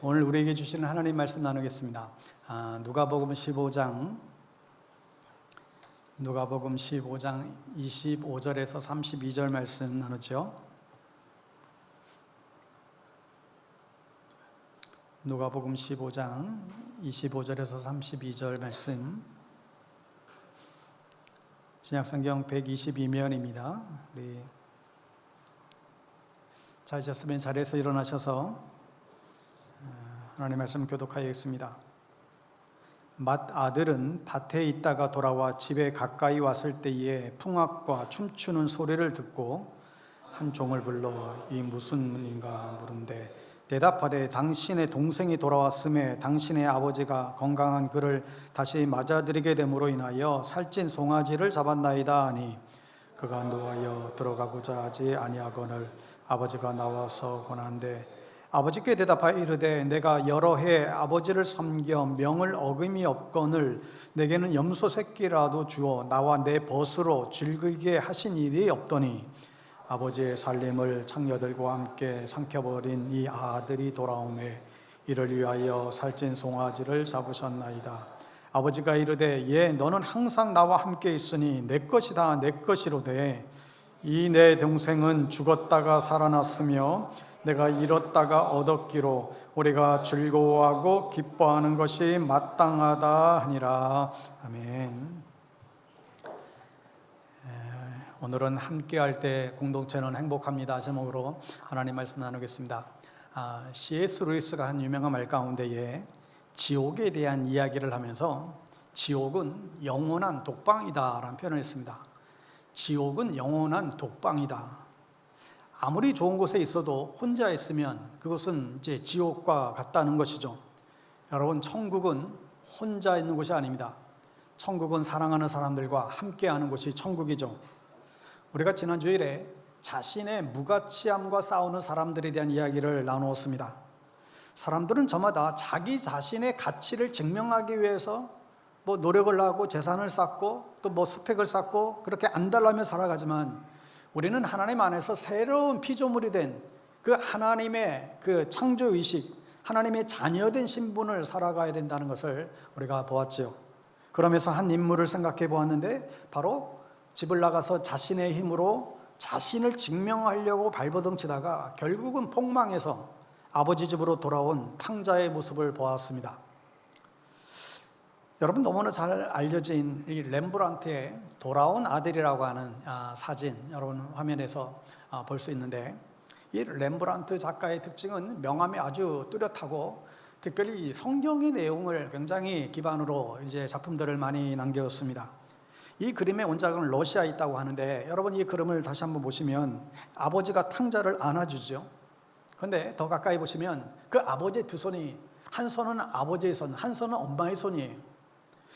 오늘 우리에게 주시는 하나님 말씀 나누겠습니다. 누가복음 15장 25절에서 32절 말씀 나누죠. 누가복음 15장 25절에서 32절 말씀, 신약성경 122면입니다. 우리 찾으셨으면 자리에서 일어나셔서 하나님의 말씀 교독하겠습니다. 맏아들은 밭에 있다가 돌아와 집에 가까이 왔을 때에 풍악과 춤추는 소리를 듣고 한 종을 불러 이 무슨 문인가 물은데, 대답하되 당신의 동생이 돌아왔음에 당신의 아버지가 건강한 그를 다시 맞아들이게 됨으로 인하여 살찐 송아지를 잡았나이다 하니, 그가 노하여 들어가고자 하지 아니하거늘 아버지가 나와서 권한대, 아버지께 대답하여 이르되 내가 여러 해 아버지를 섬겨 명을 어김이 없거늘 내게는 염소 새끼라도 주어 나와 내 벗으로 즐기게 하신 일이 없더니, 아버지의 살림을 창녀들과 함께 삼켜버린 이 아들이 돌아오매 이를 위하여 살찐 송아지를 잡으셨나이다. 아버지가 이르되 예, 너는 항상 나와 함께 있으니 내 것이다 내 것이로되, 이 내 동생은 죽었다가 살아났으며 내가 잃었다가 얻었기로 우리가 즐거워하고 기뻐하는 것이 마땅하다 하니라. 아멘. 오늘은 함께할 때 공동체는 행복합니다 제목으로 하나님 말씀 나누겠습니다. C.S. 루이스가 한 유명한 말 가운데에 지옥에 대한 이야기를 하면서 지옥은 영원한 독방이다 라는 표현을 했습니다. 지옥은 영원한 독방이다. 아무리 좋은 곳에 있어도 혼자 있으면 그것은 이제 지옥과 같다는 것이죠. 여러분, 천국은 혼자 있는 곳이 아닙니다. 천국은 사랑하는 사람들과 함께하는 곳이 천국이죠. 우리가 지난 주일에 자신의 무가치함과 싸우는 사람들에 대한 이야기를 나누었습니다. 사람들은 저마다 자기 자신의 가치를 증명하기 위해서 노력을 하고 재산을 쌓고 또 스펙을 쌓고 그렇게 안달나며 살아가지만, 우리는 하나님 안에서 새로운 피조물이 된 그 하나님의 그 창조의식, 하나님의 자녀된 신분을 살아가야 된다는 것을 우리가 보았죠. 그러면서 한 인물을 생각해 보았는데, 바로 집을 나가서 자신의 힘으로 자신을 증명하려고 발버둥치다가 결국은 폭망해서 아버지 집으로 돌아온 탕자의 모습을 보았습니다. 여러분, 너무나 잘 알려진 이 렘브란트의 돌아온 아들이라고 하는 사진, 여러분 화면에서 볼 수 있는데, 이 렘브란트 작가의 특징은 명암이 아주 뚜렷하고, 특별히 성경의 내용을 굉장히 기반으로 이제 작품들을 많이 남겼습니다. 이 그림의 원작은 러시아에 있다고 하는데, 여러분 이 그림을 다시 한번 보시면 아버지가 탕자를 안아주죠. 그런데 더 가까이 보시면 그 아버지의 두 손이, 한 손은 아버지의 손, 한 손은 엄마의 손이에요.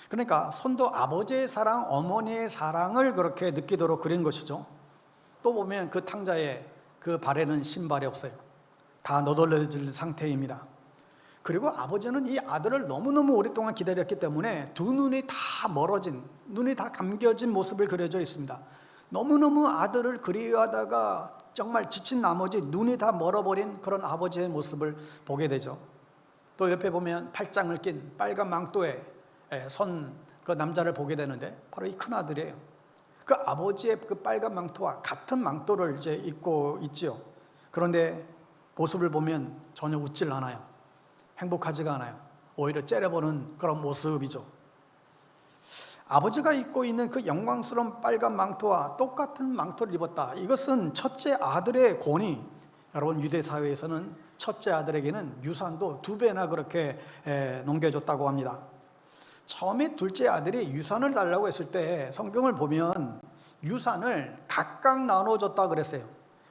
그러니까 손도 아버지의 사랑, 어머니의 사랑을 그렇게 느끼도록 그린 것이죠. 또 보면 그 탕자의 그 발에는 신발이 없어요. 다 너덜너덜 상태입니다. 그리고 아버지는 이 아들을 너무너무 오랫동안 기다렸기 때문에 두 눈이 다 멀어진, 눈이 다 감겨진 모습을 그려져 있습니다. 너무너무 아들을 그리워하다가 정말 지친 나머지 눈이 다 멀어버린 그런 아버지의 모습을 보게 되죠. 또 옆에 보면 팔짱을 낀 빨간 망토에 그 남자를 보게 되는데, 바로 이 큰아들이에요. 그 아버지의 그 빨간 망토와 같은 망토를 이제 입고 있지요. 그런데 모습을 보면 전혀 웃질 않아요. 행복하지가 않아요. 오히려 째려보는 그런 모습이죠. 아버지가 입고 있는 그 영광스러운 빨간 망토와 똑같은 망토를 입었다. 이것은 첫째 아들의 권위. 여러분, 유대 사회에서는 첫째 아들에게는 유산도 2배나 그렇게 넘겨줬다고 합니다. 처음에 둘째 아들이 유산을 달라고 했을 때 성경을 보면 유산을 각각 나눠줬다 그랬어요.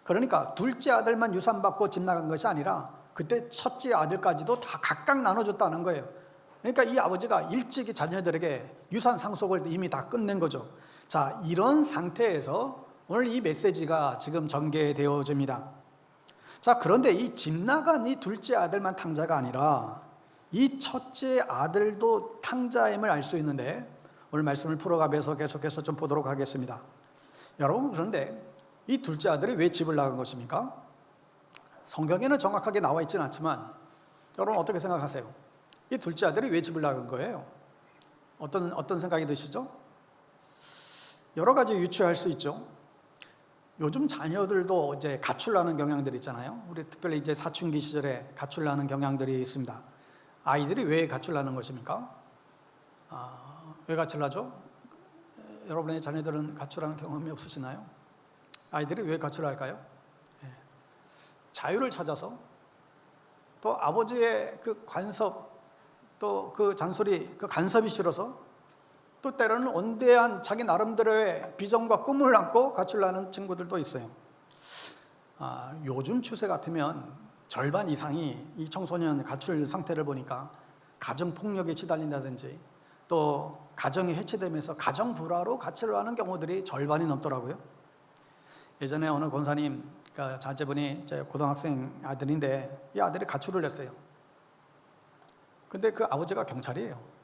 그러니까 둘째 아들만 유산 받고 집 나간 것이 아니라 그때 첫째 아들까지도 다 각각 나눠줬다는 거예요. 그러니까 이 아버지가 일찍이 자녀들에게 유산 상속을 이미 다 끝낸 거죠. 자, 이런 상태에서 오늘 이 메시지가 지금 전개되어집니다. 자, 그런데 이 집 나간 이 둘째 아들만 탕자가 아니라 이 첫째 아들도 탕자임을 알 수 있는데, 오늘 말씀을 풀어가면서 계속해서 좀 보도록 하겠습니다. 여러분, 그런데 이 둘째 아들이 왜 집을 나간 것입니까? 성경에는 정확하게 나와 있지는 않지만 여러분 어떻게 생각하세요? 이 둘째 아들이 왜 집을 나간 거예요? 어떤 생각이 드시죠? 여러 가지 유추할 수 있죠. 요즘 자녀들도 이제 가출나는 경향들이 있잖아요. 우리 특별히 이제 사춘기 시절에 가출나는 경향들이 있습니다. 아이들이 왜 가출나는 것입니까? 왜 가출나죠? 여러분의 자녀들은 가출하는 경험이 없으시나요? 아이들이 왜 가출할까요? 자유를 찾아서, 또 아버지의 그 간섭, 또 그 잔소리, 그 간섭이 싫어서, 또 때로는 원대한 자기 나름대로의 비전과 꿈을 안고 가출나는 친구들도 있어요. 요즘 추세 같으면 절반 이상이 이 청소년 가출 상태를 보니까 가정폭력에 시달린다든지, 또 가정이 해체되면서 가정 불화로 가출하는 경우들이 절반이 넘더라고요. 예전에 어느 권사님 자제분이 제 고등학생 아들인데, 이 아들이 가출을 했어요. 근데 그 아버지가 경찰이에요.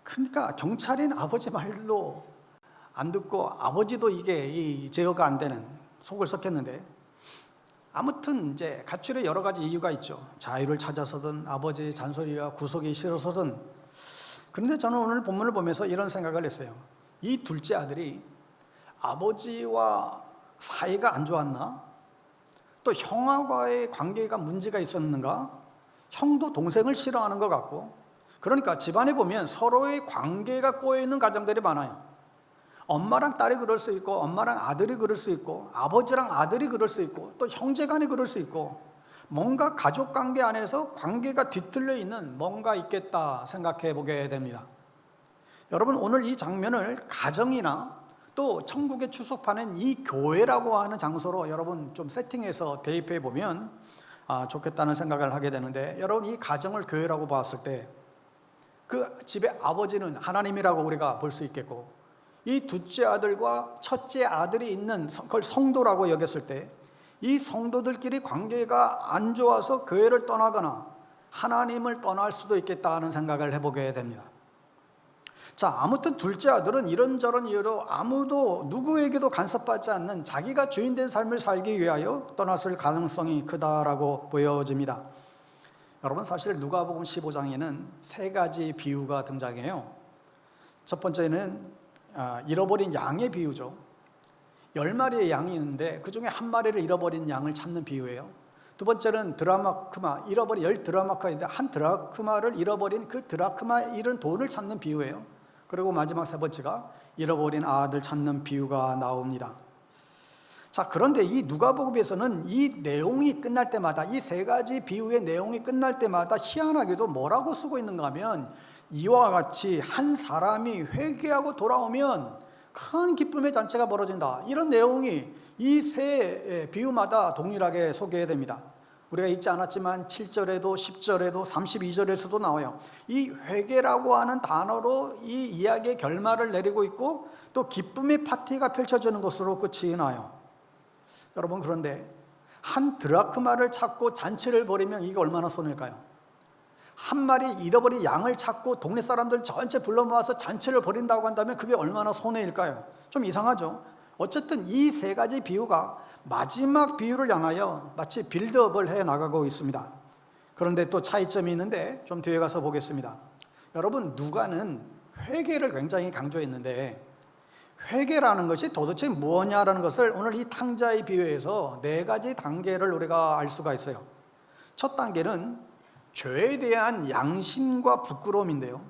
그러니까 경찰인 아버지 말도 안 듣고, 아버지도 이게 제어가 안 되는, 속을 썩혔는데, 아무튼 이제 가출의 여러 가지 이유가 있죠. 자유를 찾아서든 아버지의 잔소리와 구속이 싫어서든. 그런데 저는 오늘 본문을 보면서 이런 생각을 했어요. 이 둘째 아들이 아버지와 사이가 안 좋았나? 또 형아와의 관계가 문제가 있었는가? 형도 동생을 싫어하는 것 같고, 그러니까 집안에 보면 서로의 관계가 꼬여있는 가정들이 많아요. 엄마랑 딸이 그럴 수 있고, 엄마랑 아들이 그럴 수 있고, 아버지랑 아들이 그럴 수 있고, 또 형제간이 그럴 수 있고, 뭔가 가족관계 안에서 관계가 뒤틀려 있는 뭔가 있겠다 생각해 보게 됩니다. 여러분, 오늘 이 장면을 가정이나 또 천국의 추석파는 이 교회라고 하는 장소로 여러분 좀 세팅해서 대입해 보면 좋겠다는 생각을 하게 되는데, 여러분 이 가정을 교회라고 봤을 때 그 집의 아버지는 하나님이라고 우리가 볼 수 있겠고, 이 둘째 아들과 첫째 아들이 있는 그걸 성도라고 여겼을 때, 이 성도들끼리 관계가 안 좋아서 교회를 떠나거나 하나님을 떠날 수도 있겠다 하는 생각을 해보게 됩니다. 자, 아무튼 둘째 아들은 이런저런 이유로 아무도 누구에게도 간섭받지 않는 자기가 주인된 삶을 살기 위하여 떠났을 가능성이 크다라고 보여집니다. 여러분, 사실 누가복음 15장에는 세 가지 비유가 등장해요. 첫 번째는 잃어버린 양의 비유죠. 10마리의 양이 있는데 그 중에 한 마리를 잃어버린 양을 찾는 비유예요. 두 번째는 드라마크마, 잃어버린 10드라마크인데 한 드라크마를 잃어버린 그 드라크마 잃은 돈을 찾는 비유예요. 그리고 마지막 세 번째가 잃어버린 아들 찾는 비유가 나옵니다. 자, 그런데 이 누가복음에서는 이 내용이 끝날 때마다, 이 세 가지 비유의 내용이 끝날 때마다 희한하게도 뭐라고 쓰고 있는가 하면, 이와 같이 한 사람이 회개하고 돌아오면 큰 기쁨의 잔치가 벌어진다, 이런 내용이 이 세 비유마다 동일하게 소개됩니다. 우리가 읽지 않았지만 7절에도 10절에도 32절에서도 나와요. 이 회개라고 하는 단어로 이 이야기의 결말을 내리고 있고, 또 기쁨의 파티가 펼쳐지는 것으로 끝이 나요. 여러분, 그런데 한 드라크마를 찾고 잔치를 벌이면 이게 얼마나 손해일까요? 한 마리 잃어버린 양을 찾고 동네 사람들 전체 불러 모아서 잔치를 벌인다고 한다면 그게 얼마나 손해일까요? 좀 이상하죠? 어쨌든 이 세 가지 비유가 마지막 비유를 향하여 마치 빌드업을 해 나가고 있습니다. 그런데 또 차이점이 있는데 좀 뒤에 가서 보겠습니다. 여러분, 누가는 회개를 굉장히 강조했는데, 회개라는 것이 도대체 무엇냐라는 것을 오늘 이 탕자의 비유에서 네 가지 단계를 우리가 알 수가 있어요. 첫 단계는 죄에 대한 양심과 부끄러움인데요.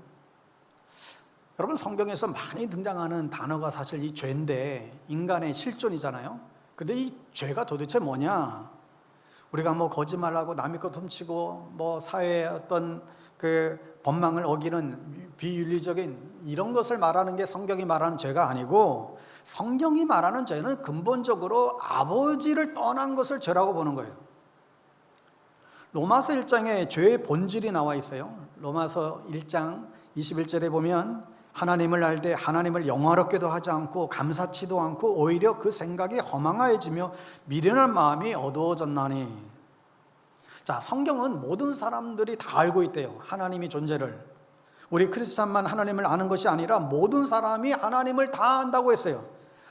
여러분, 성경에서 많이 등장하는 단어가 사실 이 죄인데, 인간의 실존이잖아요. 근데 이 죄가 도대체 뭐냐? 우리가 뭐 거짓말하고 남의 것 훔치고 뭐 사회의 어떤 그 법망을 어기는 비윤리적인 이런 것을 말하는 게 성경이 말하는 죄가 아니고, 성경이 말하는 죄는 근본적으로 아버지를 떠난 것을 죄라고 보는 거예요. 로마서 1장에 죄의 본질이 나와 있어요. 로마서 1장 21절에 보면, 하나님을 알되 하나님을 영화롭게도 하지 않고 감사치도 않고 오히려 그 생각이 허망하여지며 미련한 마음이 어두워졌나니. 자, 성경은 모든 사람들이 다 알고 있대요, 하나님의 존재를. 우리 크리스찬만 하나님을 아는 것이 아니라 모든 사람이 하나님을 다 안다고 했어요.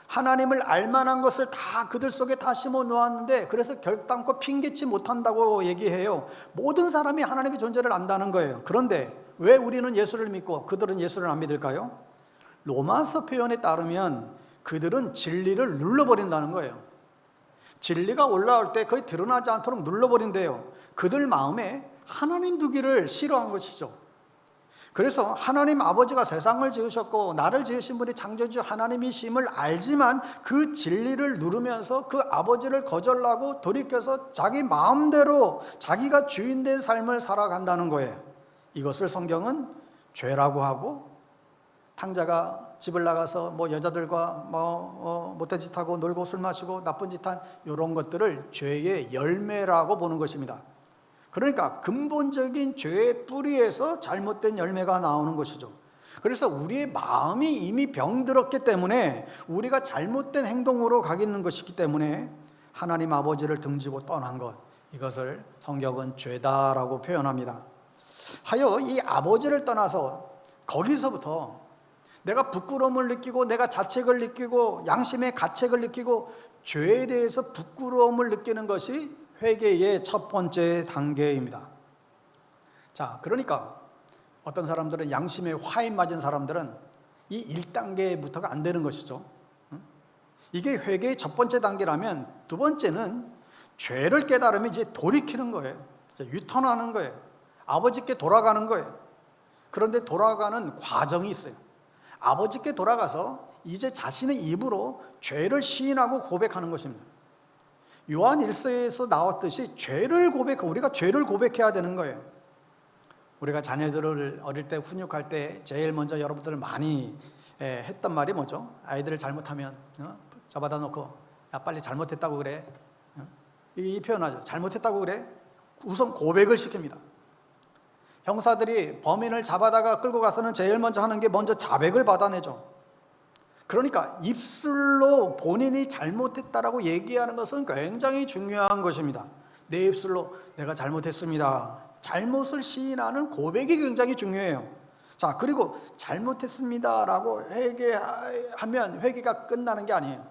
하나님을 알만한 것을 다 그들 속에 다 심어 놓았는데 그래서 결단코 핑계치 못한다고 얘기해요. 모든 사람이 하나님의 존재를 안다는 거예요. 그런데 왜 우리는 예수를 믿고 그들은 예수를 안 믿을까요? 로마서 표현에 따르면 그들은 진리를 눌러버린다는 거예요. 진리가 올라올 때 거의 드러나지 않도록 눌러버린대요. 그들 마음에 하나님 두기를 싫어한 것이죠. 그래서 하나님 아버지가 세상을 지으셨고 나를 지으신 분이 창조주 하나님이심을 알지만 그 진리를 누르면서 그 아버지를 거절하고 돌이켜서 자기 마음대로 자기가 주인된 삶을 살아간다는 거예요. 이것을 성경은 죄라고 하고, 탕자가 집을 나가서 여자들과 못된 짓 하고 놀고 술 마시고 나쁜 짓 한 이런 것들을 죄의 열매라고 보는 것입니다. 그러니까 근본적인 죄의 뿌리에서 잘못된 열매가 나오는 것이죠. 그래서 우리의 마음이 이미 병들었기 때문에 우리가 잘못된 행동으로 가겠는 것이기 때문에 하나님 아버지를 등지고 떠난 것, 이것을 성경은 죄다라고 표현합니다. 하여 이 아버지를 떠나서 거기서부터 내가 부끄러움을 느끼고 내가 자책을 느끼고 양심의 가책을 느끼고 죄에 대해서 부끄러움을 느끼는 것이 회개의 첫 번째 단계입니다. 자, 그러니까 어떤 사람들은 양심에 화인 맞은 사람들은 이 1단계부터가 안 되는 것이죠. 이게 회개의 첫 번째 단계라면 두 번째는 죄를 깨달으면 이제 돌이키는 거예요. 이제 유턴하는 거예요. 아버지께 돌아가는 거예요. 그런데 돌아가는 과정이 있어요. 아버지께 돌아가서 이제 자신의 입으로 죄를 시인하고 고백하는 것입니다. 요한 1서에서 나왔듯이 우리가 죄를 고백해야 되는 거예요. 우리가 자녀들을 어릴 때 훈육할 때 제일 먼저 여러분들 많이 했던 말이 뭐죠? 아이들을 잘못하면 잡아다 놓고 야 빨리 잘못했다고 그래. 이 표현하죠. 잘못했다고 그래. 우선 고백을 시킵니다. 형사들이 범인을 잡아다가 끌고 가서는 제일 먼저 하는 게 먼저 자백을 받아내죠. 그러니까 입술로 본인이 잘못했다라고 얘기하는 것은 굉장히 중요한 것입니다. 내 입술로 내가 잘못했습니다. 잘못을 시인하는 고백이 굉장히 중요해요. 자, 그리고 잘못했습니다라고 회개하면 회개가 끝나는 게 아니에요.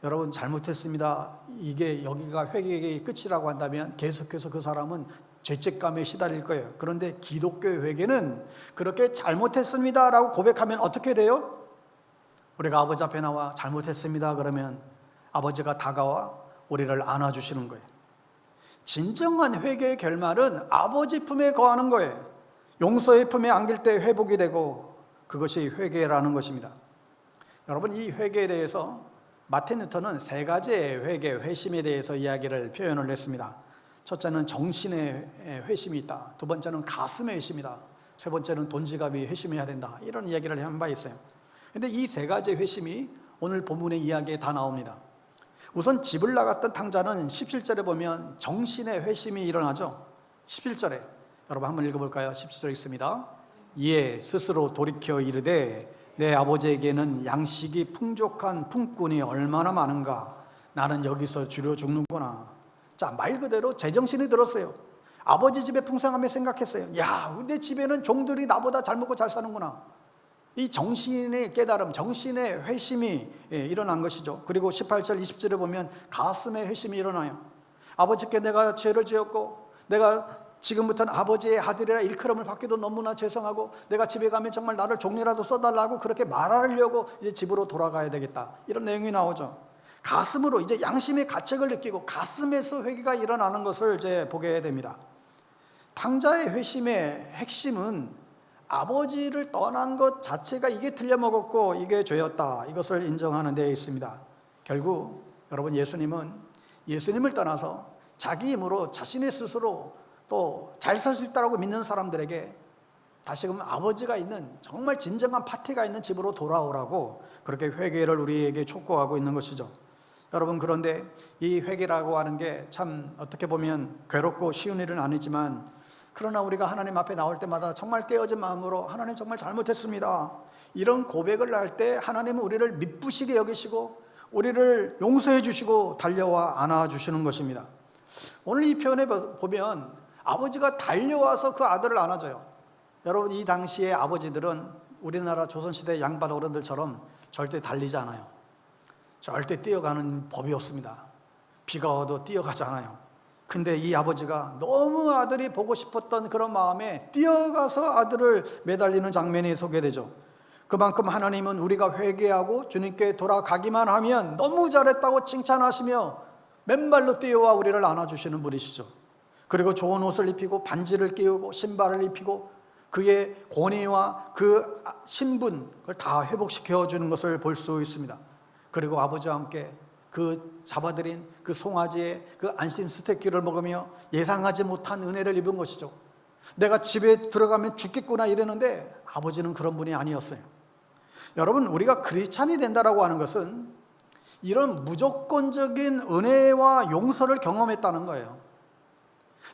여러분, 잘못했습니다. 이게 여기가 회개의 끝이라고 한다면 계속해서 그 사람은 죄책감에 시달릴 거예요. 그런데 기독교의 회개는 그렇게 잘못했습니다라고 고백하면 어떻게 돼요? 우리가 아버지 앞에 나와 잘못했습니다 그러면 아버지가 다가와 우리를 안아주시는 거예요. 진정한 회개의 결말은 아버지 품에 거하는 거예요. 용서의 품에 안길 때 회복이 되고 그것이 회개라는 것입니다. 여러분, 이 회개에 대해서 마틴 루터는 세 가지의 회개, 회심에 대해서 이야기를 표현을 했습니다. 첫째는 정신의 회심이 있다. 두 번째는 가슴의 회심이다. 세 번째는 돈 지갑이 회심해야 된다. 이런 이야기를 한 바 있어요. 근데 이 세 가지 회심이 오늘 본문의 이야기에 다 나옵니다. 우선 집을 나갔던 탕자는 17절에 보면 정신의 회심이 일어나죠. 17절에 여러분 한번 읽어볼까요? 17절 읽습니다. 이에 스스로 돌이켜 이르되 내 아버지에게는 양식이 풍족한 품꾼이 얼마나 많은가. 나는 여기서 주려 죽는구나. 자, 말 그대로 제정신이 들었어요. 아버지 집의 풍성함에 생각했어요. 야, 내 집에는 종들이 나보다 잘 먹고 잘 사는구나. 이 정신의 깨달음, 정신의 회심이 일어난 것이죠. 그리고 18절 20절에 보면 가슴의 회심이 일어나요. 아버지께 내가 죄를 지었고 내가 지금부터는 아버지의 아들이라 일컬음을 받기도 너무나 죄송하고 내가 집에 가면 정말 나를 종이라도 써달라고 그렇게 말하려고 이제 집으로 돌아가야 되겠다. 이런 내용이 나오죠. 가슴으로 이제 양심의 가책을 느끼고 가슴에서 회개가 일어나는 것을 이제 보게 됩니다. 탕자의 회심의 핵심은 아버지를 떠난 것 자체가 이게 틀려먹었고 이게 죄였다, 이것을 인정하는 데에 있습니다. 결국 여러분, 예수님을 떠나서 자기 힘으로 자신의 스스로 또 잘 살 수 있다고 믿는 사람들에게 다시금 아버지가 있는 정말 진정한 파티가 있는 집으로 돌아오라고 그렇게 회개를 우리에게 촉구하고 있는 것이죠. 여러분, 그런데 이 회개라고 하는 게 참 어떻게 보면 괴롭고 쉬운 일은 아니지만, 그러나 우리가 하나님 앞에 나올 때마다 정말 깨어진 마음으로 하나님 정말 잘못했습니다, 이런 고백을 할 때 하나님은 우리를 미쁘시게 여기시고 우리를 용서해 주시고 달려와 안아주시는 것입니다. 오늘 이 표현에 보면 아버지가 달려와서 그 아들을 안아줘요. 여러분, 이 당시의 아버지들은 우리나라 조선시대 양반 어른들처럼 절대 달리지 않아요. 절대 뛰어가는 법이 없습니다. 비가 와도 뛰어가지 않아요. 근데 이 아버지가 너무 아들이 보고 싶었던 그런 마음에 뛰어가서 아들을 매달리는 장면이 소개되죠. 그만큼 하나님은 우리가 회개하고 주님께 돌아가기만 하면 너무 잘했다고 칭찬하시며 맨발로 뛰어와 우리를 안아주시는 분이시죠. 그리고 좋은 옷을 입히고 반지를 끼우고 신발을 입히고 그의 권위와 그 신분 그걸 다 회복시켜 주는 것을 볼 수 있습니다. 그리고 아버지와 함께 그 잡아들인 그 송아지의 그 안심 스테이크를 먹으며 예상하지 못한 은혜를 입은 것이죠. 내가 집에 들어가면 죽겠구나 이랬는데 아버지는 그런 분이 아니었어요. 여러분, 우리가 크리스찬이 된다라고 하는 것은 이런 무조건적인 은혜와 용서를 경험했다는 거예요.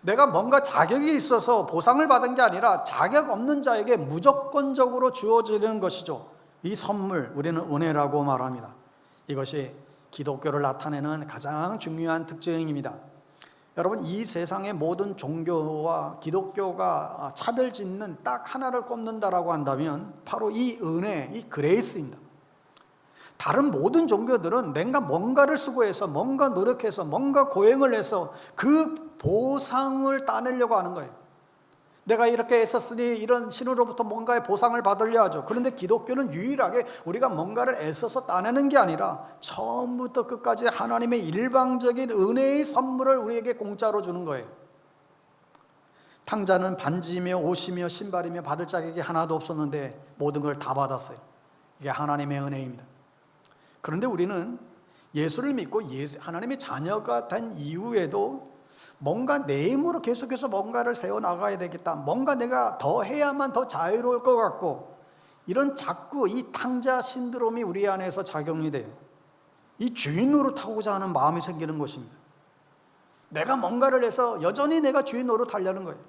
내가 뭔가 자격이 있어서 보상을 받은 게 아니라 자격 없는 자에게 무조건적으로 주어지는 것이죠. 이 선물, 우리는 은혜라고 말합니다. 이것이 기독교를 나타내는 가장 중요한 특징입니다. 여러분, 이 세상의 모든 종교와 기독교가 차별짓는 딱 하나를 꼽는다라고 한다면 바로 이 은혜, 이 그레이스입니다. 다른 모든 종교들은 내가 뭔가를 수고해서 뭔가 노력해서 뭔가 고행을 해서 그 보상을 따내려고 하는 거예요. 내가 이렇게 애썼으니 이런 신으로부터 뭔가의 보상을 받으려 하죠. 그런데 기독교는 유일하게 우리가 뭔가를 애써서 따내는 게 아니라 처음부터 끝까지 하나님의 일방적인 은혜의 선물을 우리에게 공짜로 주는 거예요. 탕자는 반지며 옷이며 신발이며 받을 자격이 하나도 없었는데 모든 걸 다 받았어요. 이게 하나님의 은혜입니다. 그런데 우리는 예수를 믿고 하나님의 자녀가 된 이후에도 뭔가 내 힘으로 계속해서 뭔가를 세워나가야 되겠다, 뭔가 내가 더 해야만 더 자유로울 것 같고, 이런 자꾸 이 탕자 신드롬이 우리 안에서 작용이 돼요. 이 주인 노릇하고자 하는 마음이 생기는 것입니다. 내가 뭔가를 해서 여전히 내가 주인 노릇하려는 거예요.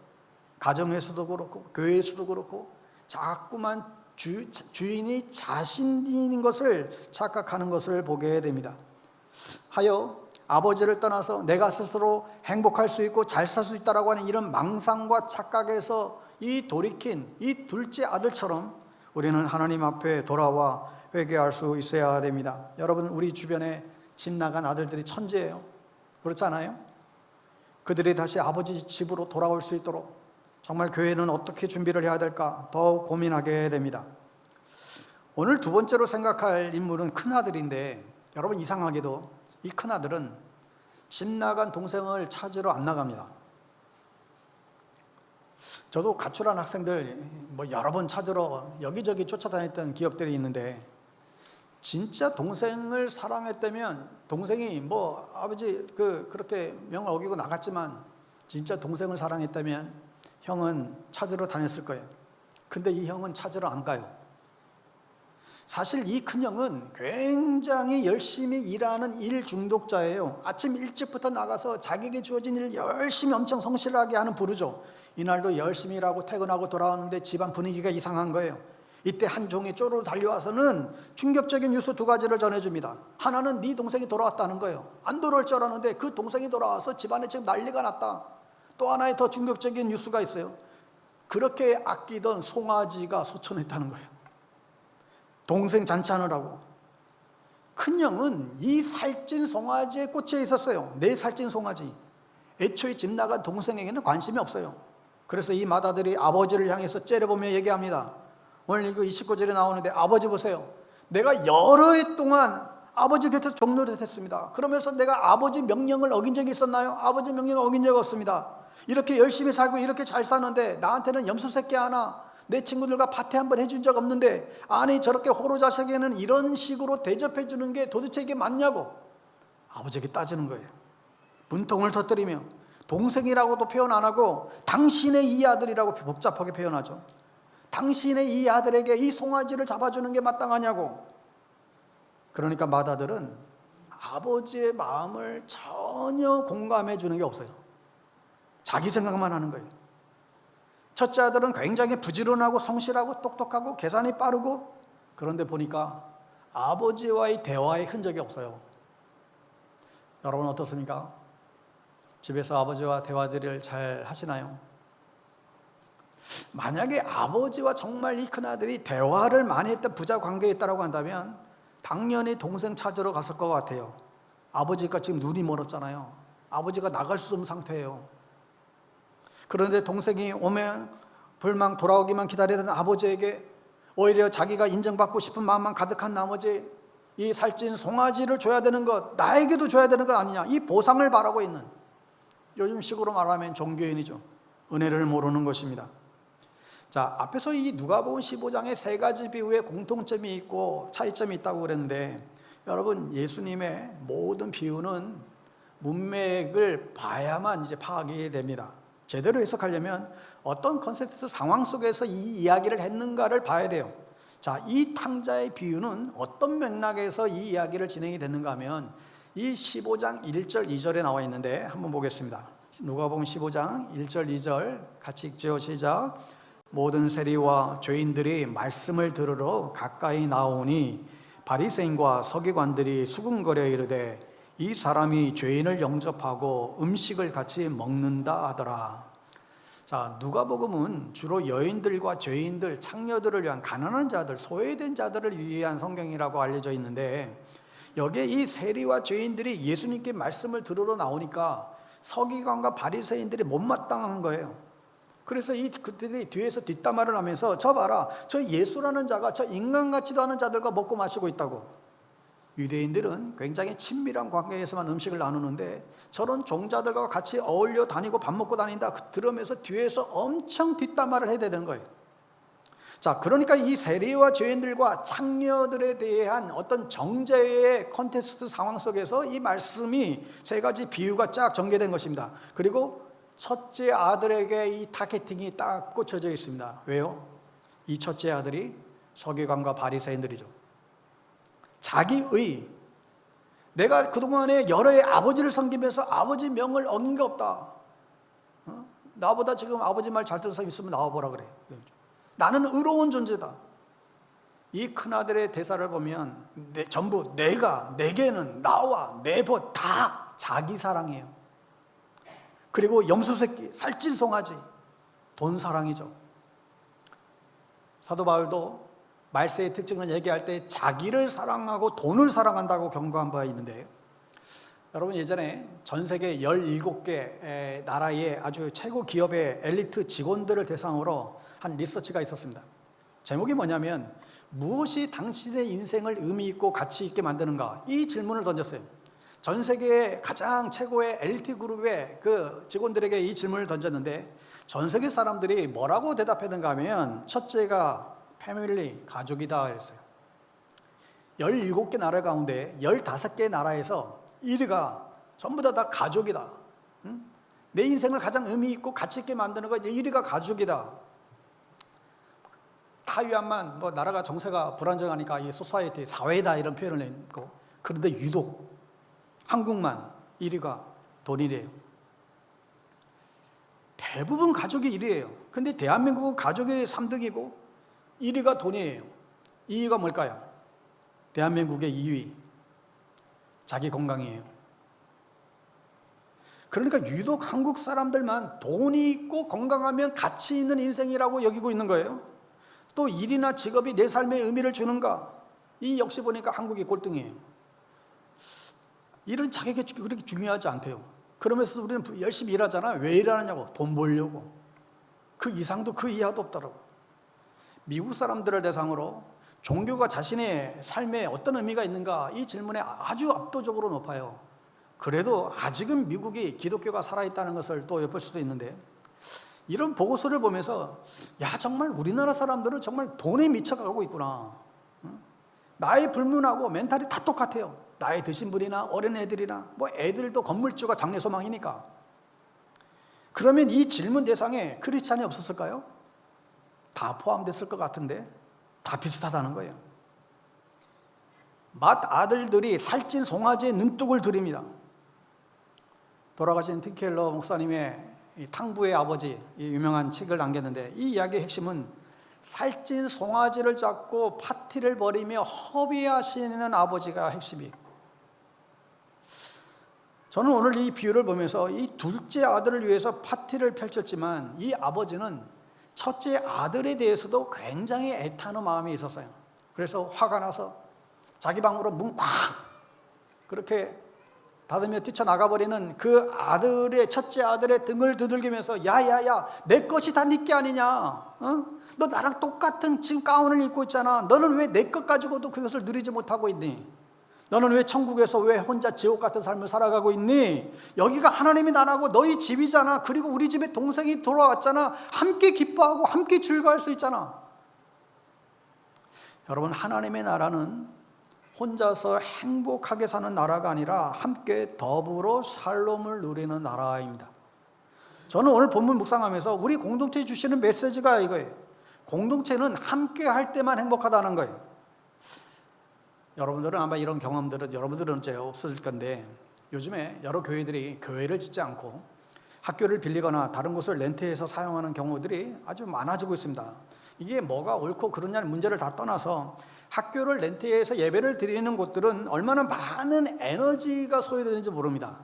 가정에서도 그렇고 교회에서도 그렇고 자꾸만 주인이 자신인 것을 착각하는 것을 보게 됩니다. 하여 아버지를 떠나서 내가 스스로 행복할 수 있고 잘 살 수 있다라고 하는 이런 망상과 착각에서 이 돌이킨 이 둘째 아들처럼 우리는 하나님 앞에 돌아와 회개할 수 있어야 됩니다. 여러분, 우리 주변에 집 나간 아들들이 천재예요. 그렇지 않아요? 그들이 다시 아버지 집으로 돌아올 수 있도록 정말 교회는 어떻게 준비를 해야 될까 더 고민하게 됩니다. 오늘 두 번째로 생각할 인물은 큰아들인데, 여러분, 이상하게도 이 큰아들은 집 나간 동생을 찾으러 안 나갑니다. 저도 가출한 학생들 여러 번 찾으러 여기저기 쫓아다녔던 기억들이 있는데, 진짜 동생을 사랑했다면 동생이 아버지 그렇게 명을 어기고 나갔지만 진짜 동생을 사랑했다면 형은 찾으러 다녔을 거예요. 근데 이 형은 찾으러 안 가요. 사실 이 큰형은 굉장히 열심히 일하는 일 중독자예요. 아침 일찍부터 나가서 자기에게 주어진 일을 열심히 엄청 성실하게 하는 부류죠. 이날도 열심히 일하고 퇴근하고 돌아왔는데 집안 분위기가 이상한 거예요. 이때 한 종이 쪼르르 달려와서는 충격적인 뉴스 두 가지를 전해줍니다. 하나는 네 동생이 돌아왔다는 거예요. 안 돌아올 줄 알았는데 그 동생이 돌아와서 집안에 지금 난리가 났다. 또 하나의 더 충격적인 뉴스가 있어요. 그렇게 아끼던 송아지가 소천했다는 거예요. 동생 잔치하느라고. 큰형은 이 살찐 송아지에 꽂혀 있었어요. 내 살찐 송아지. 애초에 집 나간 동생에게는 관심이 없어요. 그래서 이 맏아들이 아버지를 향해서 째려보며 얘기합니다. 오늘 이거 29절에 나오는데, 아버지 보세요. 내가 여러 해 동안 아버지 곁에서 종노릇했습니다. 그러면서 내가 아버지 명령을 어긴 적이 있었나요? 아버지 명령을 어긴 적이 없습니다. 이렇게 열심히 살고 이렇게 잘 사는데 나한테는 염소 새끼 하나, 내 친구들과 파티 한번 해준 적 없는데, 아니 저렇게 호로 자식에는 이런 식으로 대접해 주는 게 도대체 이게 맞냐고 아버지에게 따지는 거예요. 분통을 터뜨리며 동생이라고도 표현 안 하고 당신의 이 아들이라고 복잡하게 표현하죠. 당신의 이 아들에게 이 송아지를 잡아주는 게 마땅하냐고. 그러니까 맏아들은 아버지의 마음을 전혀 공감해 주는 게 없어요. 자기 생각만 하는 거예요. 첫째 아들은 굉장히 부지런하고 성실하고 똑똑하고 계산이 빠르고, 그런데 보니까 아버지와의 대화의 흔적이 없어요. 여러분 어떻습니까? 집에서 아버지와 대화들을 잘 하시나요? 만약에 아버지와 정말 이 큰아들이 대화를 많이 했던 부자 관계에 있다고 한다면 당연히 동생 찾으러 갔을 것 같아요. 아버지가 지금 눈이 멀었잖아요. 아버지가 나갈 수 없는 상태예요. 그런데 동생이 오면 불망 돌아오기만 기다리던 아버지에게 오히려 자기가 인정받고 싶은 마음만 가득한 나머지 이 살찐 송아지를 줘야 되는 것, 나에게도 줘야 되는 것 아니냐, 이 보상을 바라고 있는, 요즘식으로 말하면 종교인이죠. 은혜를 모르는 것입니다. 자, 앞에서 이 누가복음 15장에 세 가지 비유에 공통점이 있고 차이점이 있다고 그랬는데, 여러분, 예수님의 모든 비유는 문맥을 봐야만 이제 파악이 됩니다. 제대로 해석하려면 어떤 컨텍스트 상황 속에서 이 이야기를 했는가를 봐야 돼요. 자, 이 탕자의 비유는 어떤 맥락에서 이 이야기를 진행이 됐는가 하면 이 15장 1절 2절에 나와 있는데 한번 보겠습니다. 누가복음 15장 1절 2절 같이 읽죠. 시작. 모든 세리와 죄인들이 말씀을 들으러 가까이 나오니 바리새인과 서기관들이 수군거려 이르되 이 사람이 죄인을 영접하고 음식을 같이 먹는다 하더라. 자, 누가복음은 주로 여인들과 죄인들, 창녀들을 위한, 가난한 자들, 소외된 자들을 위한 성경이라고 알려져 있는데, 여기에 이 세리와 죄인들이 예수님께 말씀을 들으러 나오니까 서기관과 바리새인들이 못마땅한 거예요. 그래서 그들이 뒤에서 뒷담화를 하면서 저 봐라, 저 예수라는 자가 저 인간 같지도 않은 자들과 먹고 마시고 있다고. 유대인들은 굉장히 친밀한 관계에서만 음식을 나누는데 저런 종자들과 같이 어울려 다니고 밥 먹고 다닌다 들으면서 뒤에서 엄청 뒷담화를 해야 되는 거예요. 자, 그러니까 이 세리와 죄인들과 창녀들에 대한 어떤 정죄의 컨텍스트 상황 속에서 이 말씀이 세 가지 비유가 쫙 전개된 것입니다. 그리고 첫째 아들에게 이 타겟팅이 딱 꽂혀져 있습니다. 왜요? 이 첫째 아들이 서기관과 바리새인들이죠. 자기의, 내가 그동안에 여러 해 아버지를 섬기면서 아버지 명을 어긴 게 없다. 나보다 지금 아버지 말 잘 듣는 사람 있으면 나와보라 그래. 나는 의로운 존재다. 이 큰아들의 대사를 보면 전부 내가, 내게는, 나와, 내 것 다 자기 사랑이에요. 그리고 염소새끼, 살찐 송아지, 돈 사랑이죠. 사도 바울도 말세의 특징을 얘기할 때 자기를 사랑하고 돈을 사랑한다고 경고한 바가 있는데, 여러분, 예전에 전 세계 17개 나라의 아주 최고 기업의 엘리트 직원들을 대상으로 한 리서치가 있었습니다. 제목이 뭐냐면 무엇이 당신의 인생을 의미 있고 가치 있게 만드는가, 이 질문을 던졌어요. 전 세계의 가장 최고의 엘리트 그룹의 그 직원들에게 이 질문을 던졌는데 전 세계 사람들이 뭐라고 대답했는가 하면 첫째가 패밀리, 가족이다 그랬어요. 17개 나라 가운데 15개 나라에서 1위가 전부 다 가족이다. 내 인생을 가장 의미 있고 가치 있게 만드는 거 1위가 가족이다. 타이완만 뭐 나라가 정세가 불안정하니까 이 소사이어티, 사회다 이런 표현을 냈고, 그런데 유독 한국만 1위가 돈이래요. 대부분 가족이 1위예요. 근데 대한민국은 가족이 3등이고 1위가 돈이에요. 2위가 뭘까요? 대한민국의 2위, 자기 건강이에요. 그러니까 유독 한국 사람들만 돈이 있고 건강하면 가치 있는 인생이라고 여기고 있는 거예요. 또 일이나 직업이 내 삶에 의미를 주는가? 이 역시 보니까 한국이 꼴등이에요. 일은 자기에게 그렇게 중요하지 않대요. 그러면서 우리는 열심히 일하잖아요. 왜 일하느냐고? 돈 벌려고. 그 이상도 그 이하도 없더라고. 미국 사람들을 대상으로 종교가 자신의 삶에 어떤 의미가 있는가, 이 질문에 아주 압도적으로 높아요. 그래도 아직은 미국이 기독교가 살아있다는 것을 또 엿볼 수도 있는데, 이런 보고서를 보면서 야, 정말 우리나라 사람들은 정말 돈에 미쳐가고 있구나. 나이 불문하고 멘탈이 다 똑같아요. 나이 드신 분이나 어린애들이나 뭐 애들도 건물주가 장래 소망이니까. 그러면 이 질문 대상에 크리스찬이 없었을까요? 다 포함됐을 것 같은데 다 비슷하다는 거예요. 맏 아들들이 살찐 송아지의 눈독을 들입니다. 돌아가신 팀켈러 목사님의 탕부의 아버지, 이 유명한 책을 남겼는데, 이 이야기의 핵심은 살찐 송아지를 잡고 파티를 벌이며 허비하시는 아버지가 핵심이에요. 저는 오늘 이 비유를 보면서 이 둘째 아들을 위해서 파티를 펼쳤지만 이 아버지는 첫째 아들에 대해서도 굉장히 애타는 마음이 있었어요. 그래서 화가 나서 자기 방으로 문 콱 그렇게 닫으며 뛰쳐나가버리는 그 아들의, 첫째 아들의 등을 두들기면서 야야야, 내 것이 다 네 게 아니냐, 너 나랑 똑같은 지금 가운을 입고 있잖아. 너는 왜 내 것 가지고도 그것을 누리지 못하고 있니? 너는 왜 천국에서 왜 혼자 지옥 같은 삶을 살아가고 있니? 여기가 하나님의 나라고 너희 집이잖아. 그리고 우리 집에 동생이 돌아왔잖아. 함께 기뻐하고 함께 즐거워할 수 있잖아. 여러분, 하나님의 나라는 혼자서 행복하게 사는 나라가 아니라 함께 더불어 샬롬을 누리는 나라입니다. 저는 오늘 본문 묵상하면서 우리 공동체에 주시는 메시지가 이거예요. 공동체는 함께 할 때만 행복하다는 거예요. 여러분들은 아마 이런 경험들은 여러분들은 이제 없을 건데, 요즘에 여러 교회들이 교회를 짓지 않고 학교를 빌리거나 다른 곳을 렌트해서 사용하는 경우들이 아주 많아지고 있습니다. 이게 뭐가 옳고 그르냐는 문제를 다 떠나서 학교를 렌트해서 예배를 드리는 곳들은 얼마나 많은 에너지가 소요되는지 모릅니다.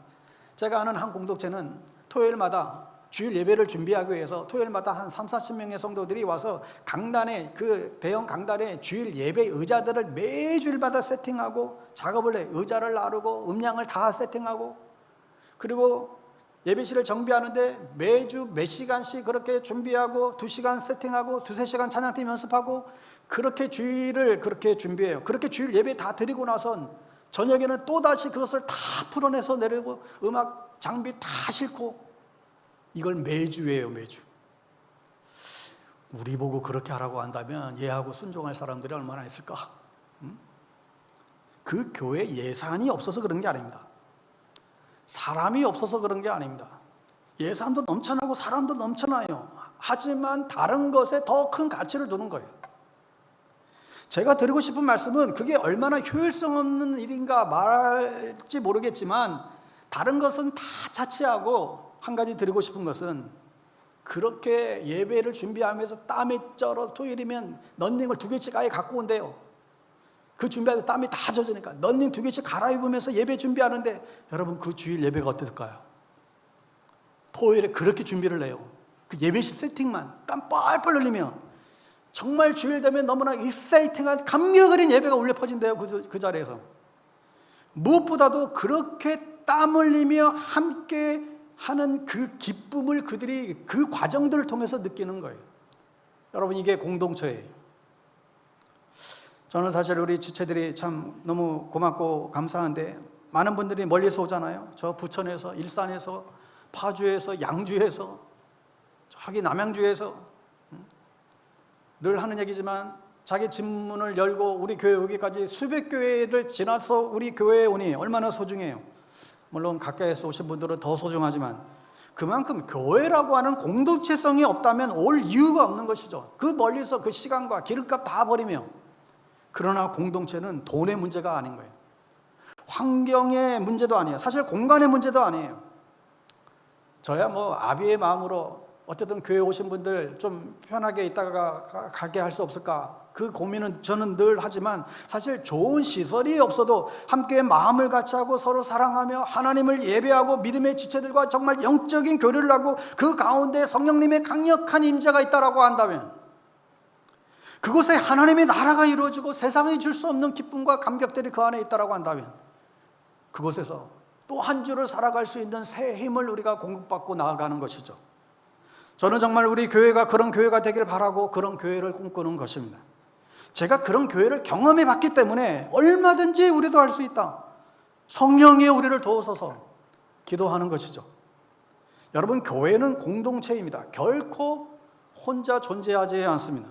제가 아는 한 공동체는 토요일마다 주일 예배를 준비하기 위해서 토요일마다 한 30-40명의 성도들이 와서 강단에, 그 대형 강단에 주일 예배 의자들을 매주일마다 세팅하고 작업을 해요. 의자를 나르고 음량을 다 세팅하고, 그리고 예배실을 정비하는데 매주 몇 시간씩 그렇게 준비하고 2시간 세팅하고 2-3시간 찬양팀 연습하고 그렇게 주일을 그렇게 준비해요. 그렇게 주일 예배 다 드리고 나선 저녁에는 또다시 그것을 다 풀어내서 내리고 음악 장비 다 싣고, 이걸 매주 해요. 매주. 우리 보고 그렇게 하라고 한다면 얘하고 순종할 사람들이 얼마나 있을까? 그 교회 예산이 없어서 그런 게 아닙니다. 사람이 없어서 그런 게 아닙니다. 예산도 넘쳐나고 사람도 넘쳐나요. 하지만 다른 것에 더 큰 가치를 두는 거예요. 제가 드리고 싶은 말씀은 그게 얼마나 효율성 없는 일인가 말할지 모르겠지만, 다른 것은 다 차치하고 한 가지 드리고 싶은 것은, 그렇게 예배를 준비하면서 땀이 쩔어 토요일이면 런닝을 2개씩 아예 갖고 온대요. 그 준비하면 땀이 다 젖으니까 런닝 2개씩 갈아입으면서 예배 준비하는데, 여러분 그 주일 예배가 어떨까요? 토요일에 그렇게 준비를 해요. 그 예배실 세팅만 땀 뻘뻘 흘리며 정말 주일 되면 너무나 익사이팅한 감격 어린 예배가 울려 퍼진대요. 그 자리에서. 무엇보다도 그렇게 땀 흘리며 함께 하는 그 기쁨을 그들이 그 과정들을 통해서 느끼는 거예요. 여러분, 이게 공동체예요. 저는 사실 우리 지체들이 참 너무 고맙고 감사한데, 많은 분들이 멀리서 오잖아요. 저 부천에서, 일산에서, 파주에서, 양주에서, 저기 남양주에서. 늘 하는 얘기지만 자기 집 문을 열고 우리 교회 여기까지 수백 교회를 지나서 우리 교회에 오니 얼마나 소중해요. 물론 가까이에서 오신 분들은 더 소중하지만, 그만큼 교회라고 하는 공동체성이 없다면 올 이유가 없는 것이죠. 그 멀리서 그 시간과 기름값 다 버리며. 그러나 공동체는 돈의 문제가 아닌 거예요. 환경의 문제도 아니에요. 사실 공간의 문제도 아니에요. 저야 뭐 아비의 마음으로 어쨌든 교회 오신 분들 좀 편하게 있다가 가게 할 수 없을까, 그 고민은 저는 늘 하지만, 사실 좋은 시설이 없어도 함께 마음을 같이 하고 서로 사랑하며 하나님을 예배하고 믿음의 지체들과 정말 영적인 교류를 하고 그 가운데 성령님의 강력한 임재가 있다라고 한다면, 그곳에 하나님의 나라가 이루어지고 세상이 줄 수 없는 기쁨과 감격들이 그 안에 있다라고 한다면, 그곳에서 또 한 주를 살아갈 수 있는 새 힘을 우리가 공급받고 나아가는 것이죠. 저는 정말 우리 교회가 그런 교회가 되길 바라고 그런 교회를 꿈꾸는 것입니다. 제가 그런 교회를 경험해 봤기 때문에 얼마든지 우리도 할 수 있다. 성령이 우리를 도우소서 기도하는 것이죠. 여러분, 교회는 공동체입니다. 결코 혼자 존재하지 않습니다.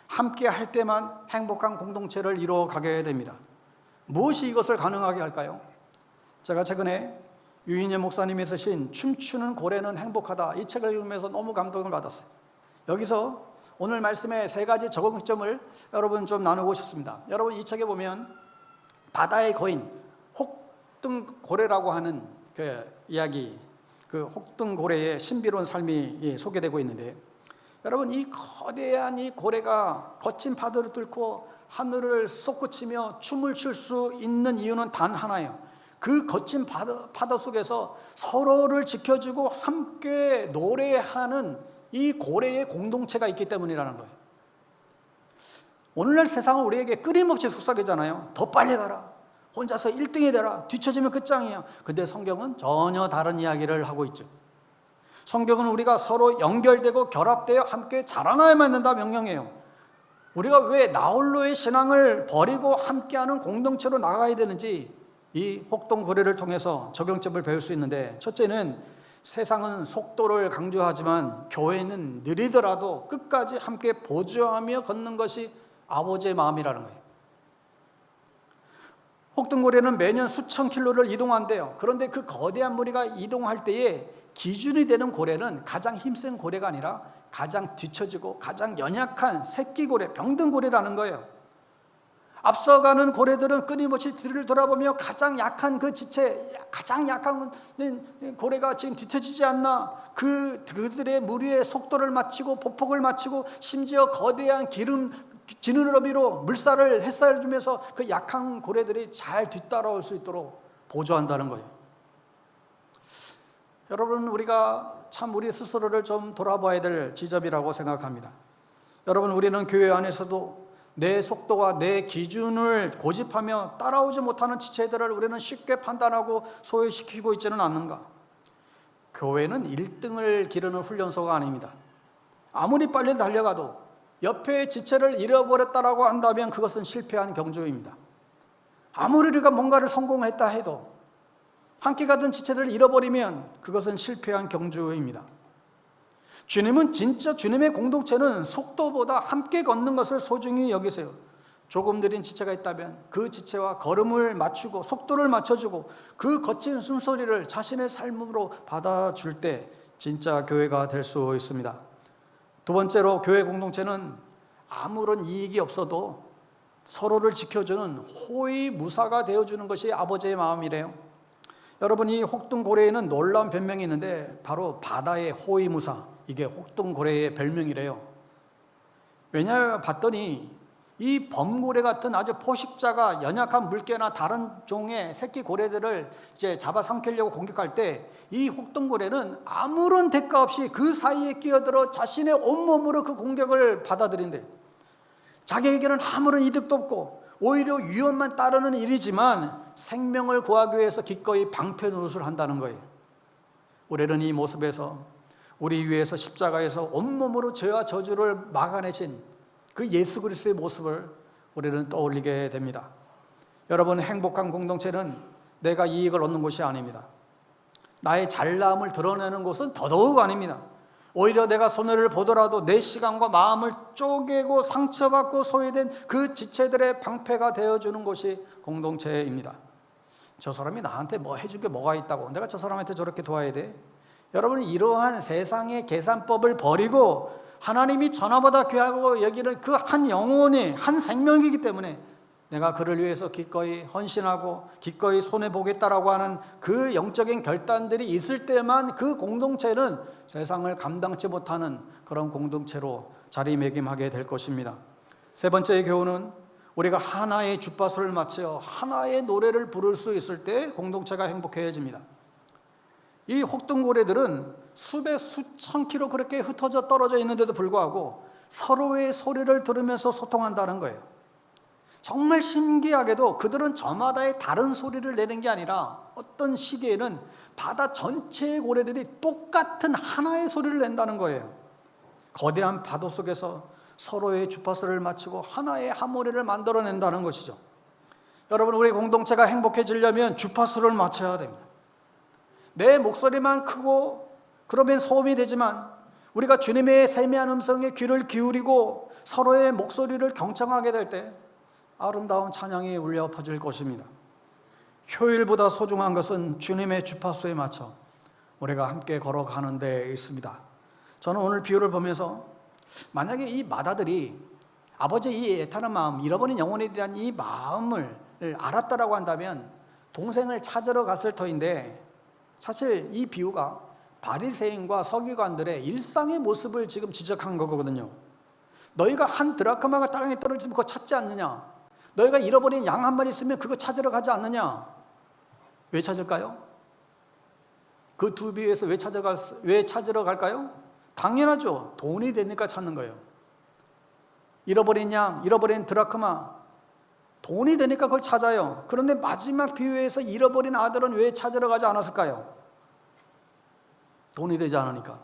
함께 할 때만 행복한 공동체를 이루어가게 됩니다. 무엇이 이것을 가능하게 할까요? 제가 최근에 유인재 목사님이 쓰신 춤추는 고래는 행복하다, 이 책을 읽으면서 너무 감동을 받았어요. 여기서 오늘 말씀의 3가지 적용점을 여러분 좀 나누고 싶습니다. 여러분, 이 책에 보면 바다의 거인 혹등고래라고 하는 그 이야기, 그 혹등고래의 신비로운 삶이 소개되고 있는데, 여러분, 이 거대한 이 고래가 거친 파도를 뚫고 하늘을 솟구치며 춤을 출 수 있는 이유는 단 하나예요. 그 거친 파도 속에서 서로를 지켜주고 함께 노래하는 이 고래의 공동체가 있기 때문이라는 거예요. 오늘날 세상은 우리에게 끊임없이 속삭이잖아요. 더 빨리 가라, 혼자서 1등이 되라, 뒤처지면 끝장이야. 근데 성경은 전혀 다른 이야기를 하고 있죠. 성경은 우리가 서로 연결되고 결합되어 함께 자라나야만 된다 명령해요. 우리가 왜 나홀로의 신앙을 버리고 함께하는 공동체로 나가야 되는지 이 혹동고래를 통해서 적용점을 배울 수 있는데, 첫째는 세상은 속도를 강조하지만 교회는 느리더라도 끝까지 함께 보조하며 걷는 것이 아버지의 마음이라는 거예요. 혹등고래는 매년 수천 킬로를 이동한대요. 그런데 그 거대한 무리가 이동할 때에 기준이 되는 고래는 가장 힘센 고래가 아니라 가장 뒤처지고 가장 연약한 새끼고래, 병든고래라는 거예요. 앞서가는 고래들은 끊임없이 뒤를 돌아보며 가장 약한 그 지체, 가장 약한 고래가 지금 뒤처지지 않나, 그들의 무리의 속도를 맞추고 보폭을 맞추고 심지어 거대한 지느러미로 물살을 햇살주면서 그 약한 고래들이 잘 뒤따라올 수 있도록 보조한다는 거예요. 여러분, 우리가 참 우리 스스로를 좀 돌아봐야 될 지점이라고 생각합니다. 여러분, 우리는 교회 안에서도 내 속도와 내 기준을 고집하며 따라오지 못하는 지체들을 우리는 쉽게 판단하고 소외시키고 있지는 않는가? 교회는 1등을 기르는 훈련소가 아닙니다. 아무리 빨리 달려가도 옆에 지체를 잃어버렸다라고 한다면 그것은 실패한 경주입니다. 아무리 우리가 뭔가를 성공했다 해도 함께 가던 지체를 잃어버리면 그것은 실패한 경주입니다. 주님은 진짜 주님의 공동체는 속도보다 함께 걷는 것을 소중히 여기세요. 조금 느린 지체가 있다면 그 지체와 걸음을 맞추고 속도를 맞춰주고 그 거친 숨소리를 자신의 삶으로 받아줄 때 진짜 교회가 될 수 있습니다. 두 번째로, 교회 공동체는 아무런 이익이 없어도 서로를 지켜주는 호위무사가 되어주는 것이 아버지의 마음이래요. 여러분, 이 혹등고래에는 놀라운 별명이 있는데 바로 바다의 호위무사, 이게 혹등고래의 별명이래요. 왜냐 봤더니 이 범고래 같은 아주 포식자가 연약한 물개나 다른 종의 새끼 고래들을 이제 잡아 삼키려고 공격할 때 이 혹등고래는 아무런 대가 없이 그 사이에 끼어들어 자신의 온몸으로 그 공격을 받아들인대요. 자기에게는 아무런 이득도 없고 오히려 위험만 따르는 일이지만 생명을 구하기 위해서 기꺼이 방패 노릇을 한다는 거예요. 우리는 이 모습에서 우리 위해서 십자가에서 온몸으로 죄와 저주를 막아내신 그 예수 그리스도의 모습을 우리는 떠올리게 됩니다. 여러분, 행복한 공동체는 내가 이익을 얻는 곳이 아닙니다. 나의 잘남을 드러내는 곳은 더더욱 아닙니다. 오히려 내가 손해를 보더라도 내 시간과 마음을 쪼개고 상처받고 소외된 그 지체들의 방패가 되어주는 곳이 공동체입니다. 저 사람이 나한테 뭐 해줄 게 뭐가 있다고 내가 저 사람한테 저렇게 도와야 돼? 여러분, 이러한 세상의 계산법을 버리고 하나님이 전화보다 귀하고 여기는 그 한 영혼이 한 생명이기 때문에 내가 그를 위해서 기꺼이 헌신하고 기꺼이 손해보겠다라고 하는 그 영적인 결단들이 있을 때만 그 공동체는 세상을 감당치 못하는 그런 공동체로 자리매김하게 될 것입니다. 세 번째의 교훈은 우리가 하나의 주파수를 맞춰 하나의 노래를 부를 수 있을 때 공동체가 행복해집니다. 이 혹등고래들은 수천 킬로 그렇게 흩어져 떨어져 있는데도 불구하고 서로의 소리를 들으면서 소통한다는 거예요. 정말 신기하게도 그들은 저마다의 다른 소리를 내는 게 아니라 어떤 시기에는 바다 전체의 고래들이 똑같은 하나의 소리를 낸다는 거예요. 거대한 파도 속에서 서로의 주파수를 맞추고 하나의 하모니를 만들어낸다는 것이죠. 여러분, 우리 공동체가 행복해지려면 주파수를 맞춰야 됩니다. 내 목소리만 크고 그러면 소음이 되지만 우리가 주님의 세미한 음성에 귀를 기울이고 서로의 목소리를 경청하게 될 때 아름다운 찬양이 울려 퍼질 것입니다. 효율보다 소중한 것은 주님의 주파수에 맞춰 우리가 함께 걸어가는 데 있습니다. 저는 오늘 비유를 보면서 만약에 이 마다들이 아버지의 이 애타는 마음, 잃어버린 영혼에 대한 이 마음을 알았다라고 한다면 동생을 찾으러 갔을 터인데, 사실 이 비유가 바리새인과 서기관들의 일상의 모습을 지금 지적한 거거든요. 너희가 한 드라크마가 땅에 떨어지면 그거 찾지 않느냐? 너희가 잃어버린 양 한 마리 있으면 그거 찾으러 가지 않느냐? 왜 찾을까요? 그 두 비유에서 왜 찾으러 갈까요? 당연하죠. 돈이 되니까 찾는 거예요. 잃어버린 양, 잃어버린 드라크마, 돈이 되니까 그걸 찾아요. 그런데 마지막 비유에서 잃어버린 아들은 왜 찾으러 가지 않았을까요? 돈이 되지 않으니까.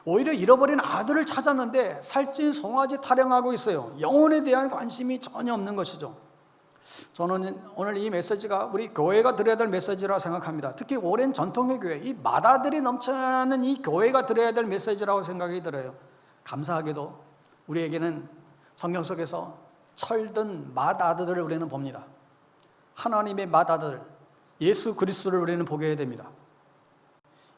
오히려 잃어버린 아들을 찾았는데 살찐 송아지 타령하고 있어요. 영혼에 대한 관심이 전혀 없는 것이죠. 저는 오늘 이 메시지가 우리 교회가 들어야 될 메시지라고 생각합니다. 특히 오랜 전통의 교회, 이 맏아들이 넘쳐나는 이 교회가 들어야 될 메시지라고 생각이 들어요. 감사하게도 우리에게는 성경 속에서 철든 맏아들을 우리는 봅니다. 하나님의 맏아들 예수 그리스도를 우리는 보게 됩니다.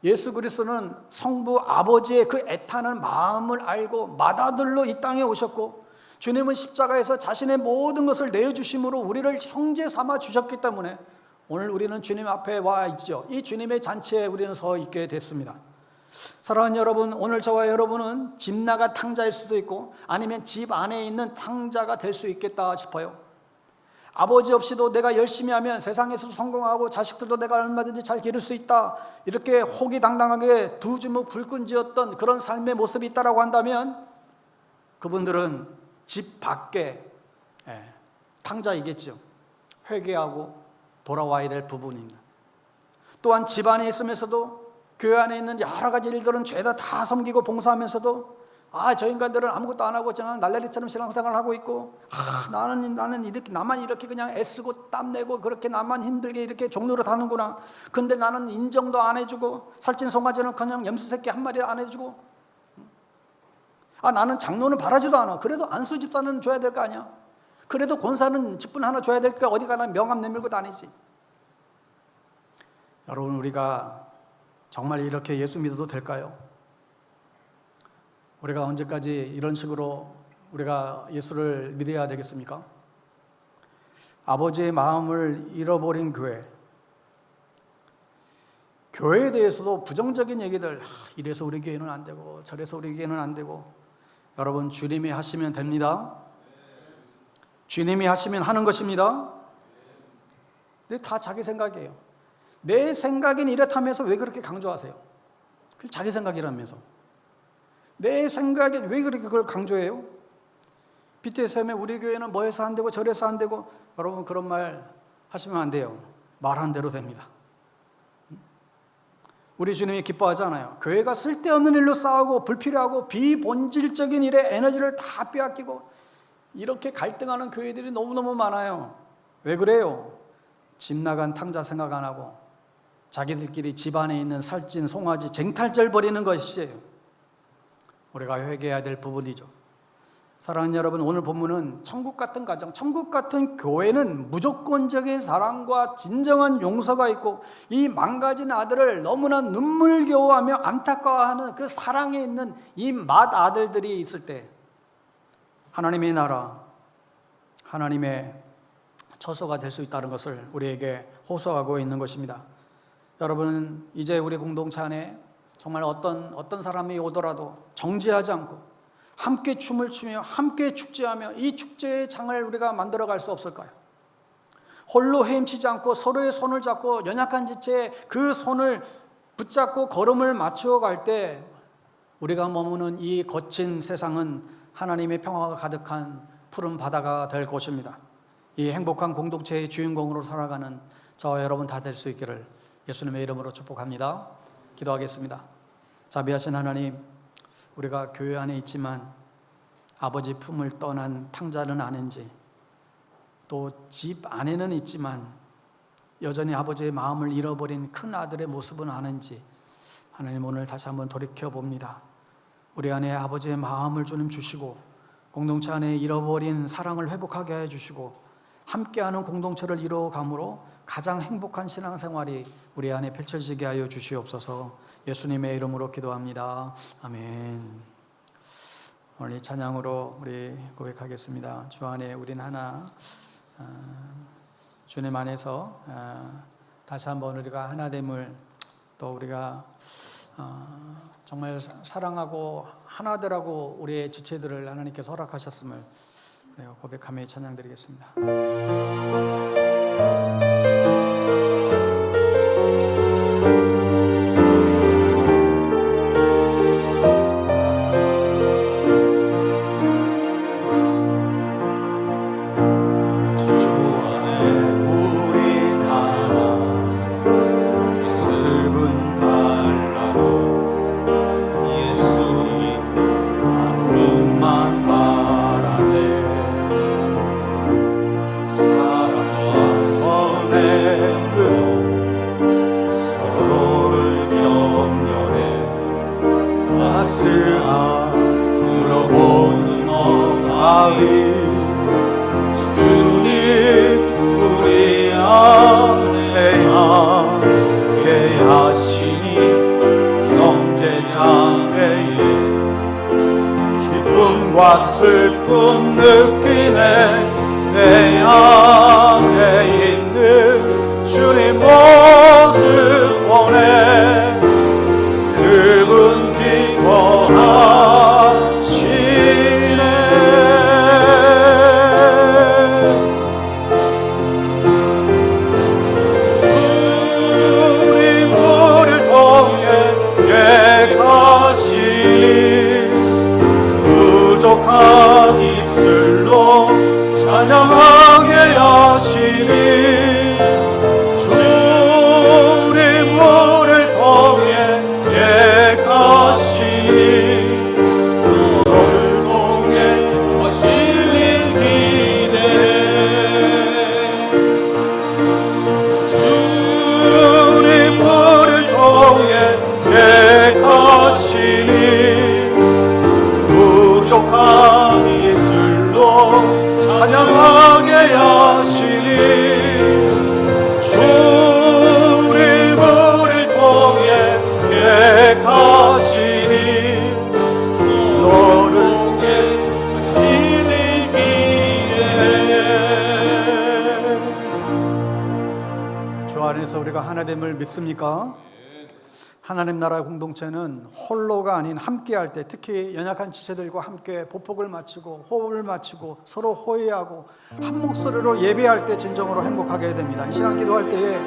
예수 그리스도는 성부 아버지의 그 애타는 마음을 알고 맏아들로 이 땅에 오셨고, 주님은 십자가에서 자신의 모든 것을 내어주심으로 우리를 형제 삼아 주셨기 때문에 오늘 우리는 주님 앞에 와 있죠. 이 주님의 잔치에 우리는 서 있게 됐습니다. 사랑하는 여러분, 오늘 저와 여러분은 집 나간 탕자일 수도 있고 아니면 집 안에 있는 탕자가 될 수 있겠다 싶어요. 아버지 없이도 내가 열심히 하면 세상에서도 성공하고 자식들도 내가 얼마든지 잘 기를 수 있다, 이렇게 호기당당하게 두 주먹 불끈지었던 그런 삶의 모습이 있다라고 한다면 그분들은 집 밖에 탕자이겠죠. 회개하고 돌아와야 될 부분입니다. 또한 집 안에 있으면서도 교회 안에 있는 여러 가지 일들은 죄다 다 섬기고 봉사하면서도 저 인간들은 아무것도 안 하고 그냥 날라리처럼 신앙생활을 하고 있고, 나는 이렇게 나만 이렇게 그냥 애쓰고 땀내고 그렇게 나만 힘들게 이렇게 종로로 다는구나. 근데 나는 인정도 안 해주고, 살찐 송아지는 그냥 염소새끼 한 마리 안 해주고, 나는 장로는 바라지도 않아. 그래도 안수 집사는 줘야 될 거 아니야. 그래도 권사는 직분 하나 줘야 될 거, 어디 가나 명함 내밀고 다니지. 여러분, 우리가 정말 이렇게 예수 믿어도 될까요? 우리가 언제까지 이런 식으로 우리가 예수를 믿어야 되겠습니까? 아버지의 마음을 잃어버린 교회에 대해서도 부정적인 얘기들, 이래서 우리 교회는 안 되고 저래서 우리 교회는 안 되고. 여러분, 주님이 하시면 됩니다. 주님이 하시면 하는 것입니다. 근데 다 자기 생각이에요. 내 생각은 이렇다면서 왜 그렇게 강조하세요? 자기 생각이라면서. 내 생각에 왜 그렇게 그걸 강조해요? BTSM에 우리 교회는 뭐 해서 안 되고 저래서 안 되고. 여러분, 그런 말 하시면 안 돼요. 말한 대로 됩니다. 우리 주님이 기뻐하지 않아요. 교회가 쓸데없는 일로 싸우고 불필요하고 비본질적인 일에 에너지를 다 빼앗기고 이렇게 갈등하는 교회들이 너무너무 많아요. 왜 그래요? 집 나간 탕자 생각 안 하고 자기들끼리 집안에 있는 살찐 송아지 쟁탈절 벌이는 것이에요. 우리가 회개해야 될 부분이죠. 사랑하는 여러분, 오늘 본문은 천국 같은 가정, 천국 같은 교회는 무조건적인 사랑과 진정한 용서가 있고, 이 망가진 아들을 너무나 눈물겨워하며 안타까워하는 그 사랑에 있는 이 맏아들들이 있을 때 하나님의 나라, 하나님의 처소가 될 수 있다는 것을 우리에게 호소하고 있는 것입니다. 여러분, 이제 우리 공동체 안에 정말 어떤 사람이 오더라도 정죄하지 않고 함께 춤을 추며 함께 축제하며 이 축제의 장을 우리가 만들어갈 수 없을까요? 홀로 헤엄치지 않고 서로의 손을 잡고 연약한 지체에 그 손을 붙잡고 걸음을 맞추어 갈 때 우리가 머무는 이 거친 세상은 하나님의 평화가 가득한 푸른 바다가 될 것입니다. 이 행복한 공동체의 주인공으로 살아가는 저와 여러분 다 될 수 있기를 예수님의 이름으로 축복합니다. 기도하겠습니다. 자비하신 하나님, 우리가 교회 안에 있지만 아버지 품을 떠난 탕자는 아닌지, 또 집 안에는 있지만 여전히 아버지의 마음을 잃어버린 큰 아들의 모습은 아는지, 하나님 오늘 다시 한번 돌이켜봅니다. 우리 안에 아버지의 마음을 주님 주시고 공동체 안에 잃어버린 사랑을 회복하게 해주시고 함께하는 공동체를 이루어감으로 가장 행복한 신앙생활이 우리 안에 펼쳐지게 하여 주시옵소서. 예수님의 이름으로 기도합니다. 아멘. 오늘 이 찬양으로 우리 고백하겠습니다. 주 안에 우린 하나. 주님 안에서 다시 한번 우리가 하나됨을, 또 우리가 정말 사랑하고 하나되라고 우리의 지체들을 하나님께서 허락하셨음을 고백하며 찬양 드리겠습니다. 따스함으로 보듬어가리. 주님 우리 안에 함께 하시니 형제 자매의 기쁨과 슬픔 느끼네. 내 안에 있는 주님 모습 보네. 그분 기뻐하시네. 주님 우리를 통해 계가시니 부족한 입술로 찬양하게 하시니. 주님 우리를 통해 계가시니 너를 통해 하실 일 기대. 주님 우리를 통해 계가시니 부족한 입술로 찬양하게 하시니. 주님 우리를 통해 계가시니 너를 통해 하실 일 기대. 주 안에서 우리가 하나됨을 믿습니까? 하나님 나라의 공동체는 홀로가 아닌 함께할 때, 특히 연약한 지체들과 함께 보폭을 맞추고 호흡을 맞추고 서로 호의하고 한 목소리로 예배할 때 진정으로 행복하게 됩니다. 이 시간 기도할 때에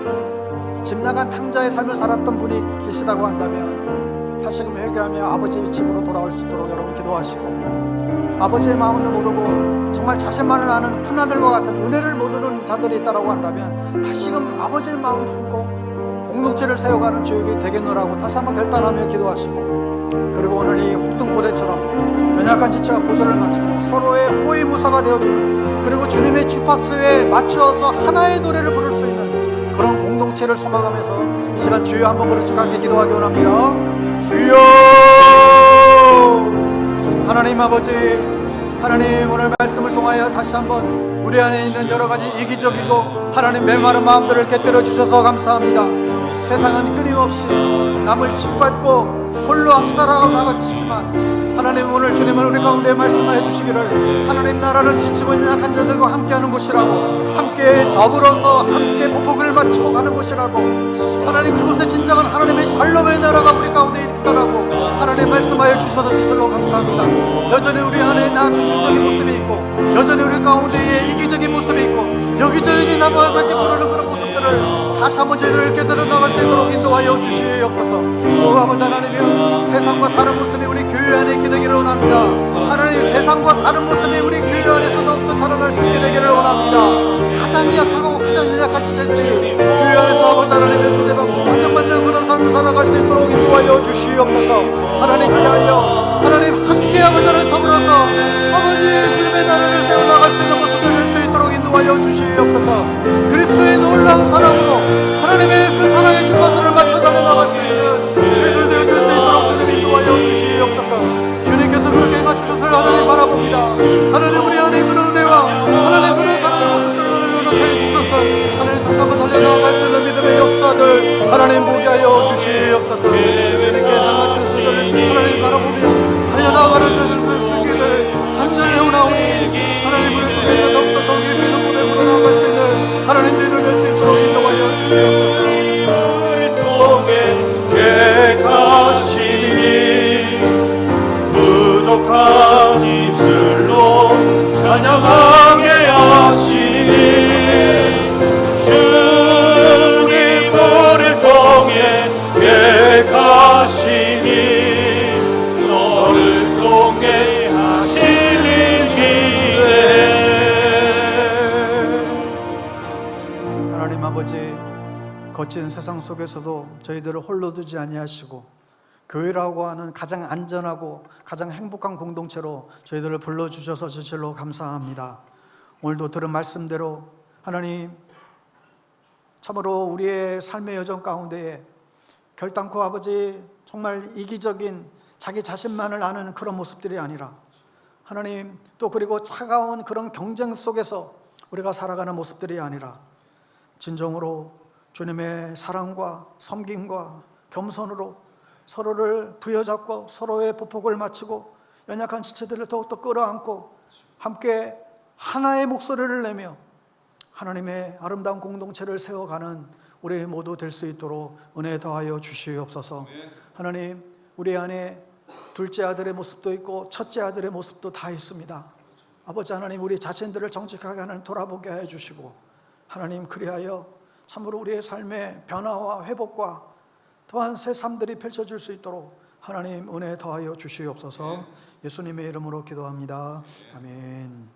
집 나간 탕자의 삶을 살았던 분이 계시다고 한다면 다시금 회개하며 아버지의 집으로 돌아올 수 있도록 여러분 기도하시고, 아버지의 마음을 모르고 정말 자신만을 아는 큰아들과 같은 은혜를 모르는 자들이 있다고 한다면 다시금 아버지의 마음 품고 공동체를 세워가는 주역이 되겠노라고 다시 한번 결단하며 기도하시고, 그리고 오늘 이 혹등고래처럼 연약한 지체와 보조를 맞추고 서로의 호위무사가 되어주는, 그리고 주님의 주파수에 맞추어서 하나의 노래를 부를 수 있는 그런 공동체를 소망하면서 이 시간 주여 한번 부르시고 함께 기도하기 원합니다. 주여! 하나님 아버지, 하나님 오늘 말씀을 통하여 다시 한번 우리 안에 있는 여러 가지 이기적이고 하나님 메마른 마음들을 깨뜨려 주셔서 감사합니다. 세상은 끊임없이 남을 짓밟고 홀로 압살하고 다가치지만 하나님 오늘 주님은 우리 가운데 말씀하여 주시기를 하나님 나라는 지치고 연약한 자들과 함께하는 곳이라고, 함께 더불어서 함께 보폭을 맞추고 가는 곳이라고, 하나님 그곳에 진정한 하나님의 샬롬의 나라가 우리 가운데 있다라고 하나님 말씀하여 주셔서 진실로 감사합니다. 여전히 우리 안에 나 중심적인 모습이 있고 여전히 우리 가운데에 이기적인 모습이 있고 여기저기 남에게 부르는 그런 모습들을 다시 한번 저희들을 깨달아 나갈 수 있도록 인도하여 주시옵소서. 오 아버지 하나님이여, 세상과 다른 모습이 우리 교회 안에 있게 되기를 원합니다. 하나님 세상과 다른 모습이 우리 교회 안에서 더욱더 자라날 수 있게 되기를 원합니다. 가장 약하고 가장 연약한 지체들이 교회 안에서 아버지 하나님의 초대받고 환영받는 그런 삶을 살아갈 수 있도록 인도하여 주시옵소서. 하나님 그리하여 하나님 함께 아버지 하나님 더불어서 아버지 주님의 나라를 세워나갈 수 있는 모습을 낼 수 있도록 인도하여 주시옵소서. 그리스도의 놀라운 사랑으로 하나님의 그 사랑의 주파수를 맞춰 나갈 수 있는 저희들 되어줄 수 있도록 주님 인도하여 주시옵소서. 주님께서 그렇게 하실 것을 하나님 바라봅니다. 하나님 우리 안에 그런 은혜와 하나님 그런 사랑의 모습들을 허락하여 주셔서 하나님 다시 한번 달려나갈 수 있는 믿음의 역사들 하나님 보게 하여 주시옵소서. 주님께서 하신 수를 하나님 바라보며 달려나가는 저희들 수 있기를 간절히 원하오니 하나님을 통해서 더욱더 더 깊이 눈물에 불어나갈 수 있는 하나님 저희들 될 수 있도록 인도하여 주시옵소서. 계가시니 부족한 입술로 찬양하게 하시니 주님 우리를 통해 계가시니 너를 통해 하시는 기대. 하나님 아버지, 거친 세상 속에서도 저희들을 홀로 두지 아니하시고 교회라고 하는 가장 안전하고 가장 행복한 공동체로 저희들을 불러주셔서 진실로 감사합니다. 오늘도 들은 말씀대로 하나님 참으로 우리의 삶의 여정 가운데에 결단코 아버지 정말 이기적인 자기 자신만을 아는 그런 모습들이 아니라 하나님, 또 그리고 차가운 그런 경쟁 속에서 우리가 살아가는 모습들이 아니라 진정으로 주님의 사랑과 섬김과 겸손으로 서로를 부여잡고 서로의 보폭을 마치고 연약한 지체들을 더욱더 끌어안고 함께 하나의 목소리를 내며 하나님의 아름다운 공동체를 세워가는 우리 모두 될 수 있도록 은혜 더하여 주시옵소서. 하나님, 우리 안에 둘째 아들의 모습도 있고 첫째 아들의 모습도 다 있습니다. 아버지 하나님, 우리 자신들을 정직하게 하나님 돌아보게 해 주시고 하나님, 그리하여 참으로 우리의 삶의 변화와 회복과 또한 새 삶들이 펼쳐질 수 있도록 하나님 은혜 더하여 주시옵소서. 예수님의 이름으로 기도합니다. 아멘.